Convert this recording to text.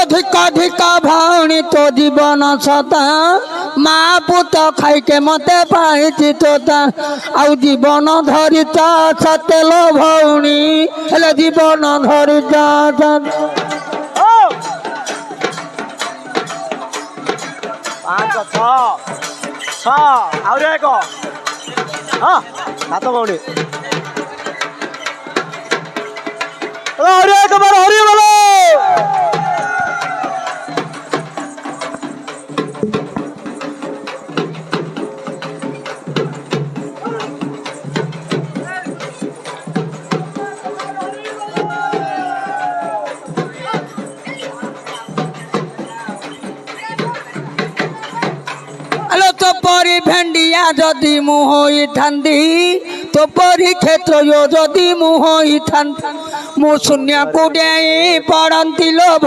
ধিক ধিক ভଉଣୀ তো জীবন সতা মা পুত খাইকে মতে পাইছি তোতা ଆଉ জীবন ধরিছ সতেল ভଉଣୀ ହେଲେ জীবন ধরিছ ପାଞ୍ଚ ଛଅ ଆହୁରି ଏକ ହଁ ସାତ ଭଉଣୀ ଆହୁରି ଏକ ବାର ହରିବଲ তোপরি ভেন্ডিয়া যদি মু হইথান্তি তোপরি ক্ষেত্র যদি মু হইথান্তি মু শূন্যକୁ ଡେଇଁ ପଡ଼ନ୍ତି ଲୋ